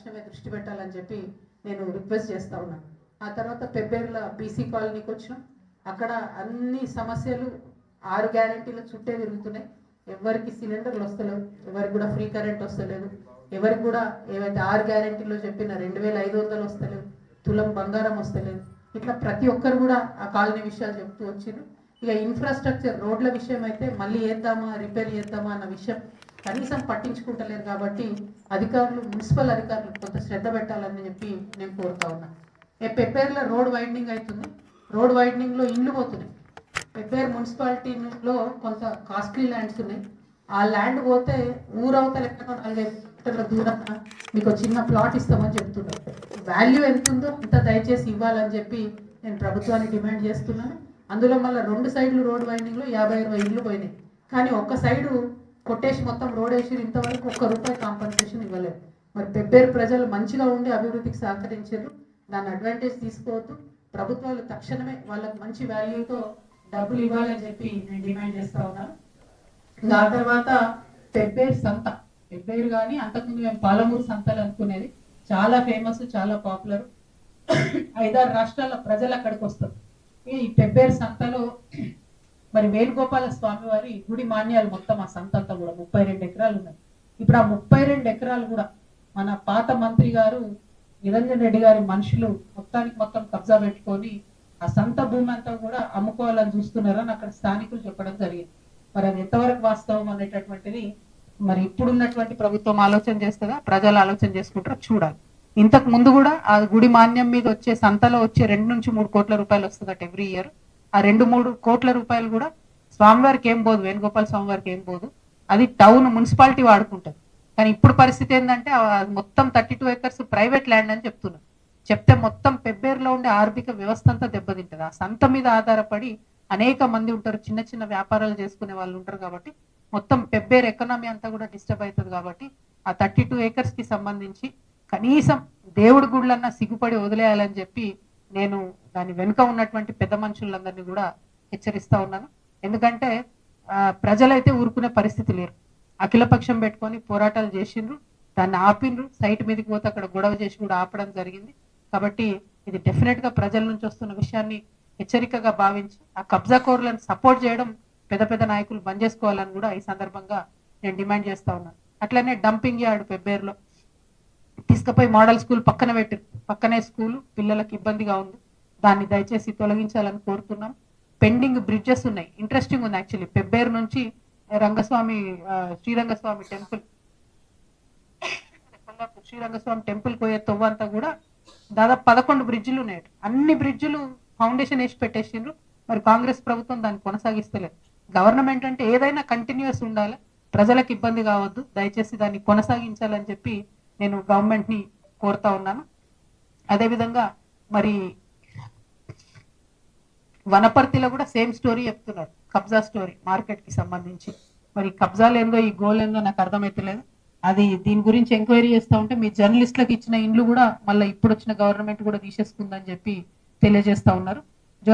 విషయమే దృష్టి పెట్టాలని చెప్పి నేను రిక్వెస్ట్ చేస్తా ఉన్నాను. ఆ తర్వాత పెబ్బేర్ల బీసీ కాలనీకి వచ్చినాం. అక్కడ అన్ని సమస్యలు 6 గ్యారెంటీల చుట్టే తిరుగుతున్నాయి. ఎవరికి సిలిండర్లు వస్తలేవు, ఎవరికి కూడా ఫ్రీ కరెంట్ వస్తలేదు, ఎవరికి కూడా ఏవైతే 6 గ్యారెంటీలో చెప్పిన 2500 వస్తలేవు, తులం బంగారం వస్తలేదు. ఇట్లా ప్రతి ఒక్కరు కూడా ఆ కాలనీ విషయాలు చెప్తూ వచ్చిండ్రు. ఇక ఇన్ఫ్రాస్ట్రక్చర్ రోడ్ల విషయం అయితే మళ్ళీ చేద్దామా రిపేర్ చేద్దామా అన్న విషయం కనీసం పట్టించుకుంటలేరు. కాబట్టి అధికారులు, మున్సిపల్ అధికారులు కొంత శ్రద్ధ పెట్టాలని చెప్పి నేను కోరుతా ఉన్నా. పెబ్బేర్లో రోడ్ వైండింగ్ అవుతుంది, రోడ్ వైండింగ్లో ఇండ్లు పోతున్నాయి. పెబ్బేర్ మున్సిపాలిటీలో కొంత కాస్ట్లీ ల్యాండ్స్ ఉన్నాయి. ఆ ల్యాండ్ పోతే ఊరవతల ఎక్కడో 4-5 మీటర్ల దూరం మీకు చిన్న ప్లాట్ ఇస్తామని చెప్తున్నారు. వాల్యూ ఎంత ఉందో అంత దయచేసి ఇవ్వాలని చెప్పి నేను ప్రభుత్వాన్ని డిమాండ్ చేస్తున్నాను. అందులో మళ్ళీ 2 సైడ్లు రోడ్ వైండింగ్లో 50-60 ఇళ్ళు పోయినాయి. కానీ ఒక్క సైడు కొట్టేసి మొత్తం రోడ్ వేసి ఇంతవరకు ₹1 కాంపన్సేషన్ ఇవ్వలేదు. మరి పెబ్బేరు ప్రజలు మంచిగా ఉండి అభివృద్ధికి సహకరించారు. దాన్ని అడ్వాంటేజ్ తీసుకోవద్దు. ప్రభుత్వాలు తక్షణమే వాళ్ళకి మంచి వాల్యూతో డబ్బులు ఇవ్వాలని చెప్పి నేను డిమాండ్ చేస్తా ఉన్నాను. ఆ తర్వాత పెబ్బేరు సంత, పెబ్బేరు కానీ అంతకుముందు మేము పాలమూరు సంతలు అనుకునేది, చాలా ఫేమస్, చాలా పాపులర్. 5-6 రాష్ట్రాల ప్రజలు అక్కడికి వస్తారు. ఈ పెబ్బేరు సంతలో మరి వేణుగోపాల స్వామి వారి గుడి మాన్యాలు మొత్తం ఆ సంత అంతా కూడా 32 ఎకరాలు ఉన్నాయి. ఇప్పుడు ఆ 32 ఎకరాలు కూడా మన పాత మంత్రి గారు నిరంజన్ రెడ్డి గారి మనుషులు మొత్తం కబ్జా పెట్టుకొని ఆ సంత భూమి అంతా కూడా అమ్ముకోవాలని చూస్తున్నారని అక్కడ స్థానికులు చెప్పడం జరిగింది. మరి అది ఎంతవరకు వాస్తవం అనేటటువంటిది మరి ఇప్పుడున్నటువంటి ప్రభుత్వం ఆలోచన చేస్తుందా, ప్రజలు ఆలోచన చేసుకుంటారో చూడాలి. ఇంతకు ముందు కూడా ఆ గుడి మాన్యం మీద వచ్చే సంతలో వచ్చే 2 నుంచి 3 కోట్ల రూపాయలు వస్తుందట ఎవ్రీ ఇయర్. ఆ 2-3 కోట్ల రూపాయలు కూడా స్వామివారికి ఏం పోదు, వేణుగోపాల స్వామివారికి ఏం పోదు, అది టౌన్ మున్సిపాలిటీ వాడుకుంటుంది. కానీ ఇప్పుడు పరిస్థితి ఏంటంటే మొత్తం 32 ఎకర్స్ ప్రైవేట్ ల్యాండ్ అని చెప్తున్నారు. చెప్తే మొత్తం పెబ్బేరులో ఉండే ఆర్థిక వ్యవస్థ అంతా దెబ్బతింటది. ఆ సంత మీద ఆధారపడి అనేక మంది ఉంటారు, చిన్న చిన్న వ్యాపారాలు చేసుకునే వాళ్ళు ఉంటారు. కాబట్టి మొత్తం పెబ్బేరు ఎకనామీ అంతా కూడా డిస్టర్బ్ అవుతుంది. కాబట్టి ఆ 32 ఎకర్స్ కి సంబంధించి కనీసం దేవుడి గుళ్ళన్నా సిగ్గుపడి వదిలేయాలని చెప్పి నేను దాని వెనుక ఉన్నటువంటి పెద్ద మనుషులందరినీ కూడా హెచ్చరిస్తా ఉన్నాను. ఎందుకంటే ప్రజలైతే ఊరుకునే పరిస్థితి లేరు. అఖిలపక్షం పెట్టుకొని పోరాటాలు చేసిండ్రు, దాన్ని ఆపిండ్రు. సైట్ మీదకి పోతే అక్కడ గొడవ చేసి కూడా ఆపడం జరిగింది. కాబట్టి ఇది డెఫినెట్ గా ప్రజల నుంచి వస్తున్న విషయాన్ని హెచ్చరికగా భావించి ఆ కబ్జా కోర్లను సపోర్ట్ చేయడం పెద్ద పెద్ద నాయకులు బంద్ చేసుకోవాలని కూడా ఈ సందర్భంగా నేను డిమాండ్ చేస్తా ఉన్నాను. అట్లనే డంపింగ్ యార్డ్ పెబ్బేరులో తీసుకుపోయి మోడల్ స్కూల్ పక్కన పెట్టారు. పక్కనే స్కూలు, పిల్లలకు ఇబ్బందిగా ఉంది. దాన్ని దయచేసి తొలగించాలని కోరుతున్నాం. పెండింగ్ బ్రిడ్జెస్ ఉన్నాయి. ఇంట్రెస్టింగ్ ఉంది యాక్చువల్లీ. పెబ్బేరు నుంచి శ్రీరంగస్వామి టెంపుల్, శ్రీరంగస్వామి టెంపుల్ పోయే తొవ్వంతా కూడా దాదాపు 11 బ్రిడ్జిలు ఉన్నాయి. అన్ని బ్రిడ్జిలు ఫౌండేషన్ వేసి పెట్టేసిండ్రు. మరి కాంగ్రెస్ ప్రభుత్వం దాన్ని కొనసాగిస్తలేదు. గవర్నమెంట్ అంటే ఏదైనా కంటిన్యూస్ ఉండాలి, ప్రజలకు ఇబ్బంది కావద్దు, దయచేసి దాన్ని కొనసాగించాలని చెప్పి నేను గవర్నమెంట్ ని కోరుతా ఉన్నాను. అదేవిధంగా మరి వనపర్తిలో కూడా సేమ్ స్టోరీ చెప్తున్నారు, కబ్జా స్టోరీ మార్కెట్ కి సంబంధించి. మరి కబ్జాలు ఏందో ఈ గోల్ ఏందో నాకు అర్థమైతలేదు. అది దీని గురించి ఎంక్వైరీ చేస్తూ ఉంటే మీ జర్నలిస్టులకు ఇచ్చిన ఇండ్లు కూడా మళ్ళీ ఇప్పుడు వచ్చిన గవర్నమెంట్ కూడా తీసేసుకుందని చెప్పి తెలియజేస్తా ఉన్నారు.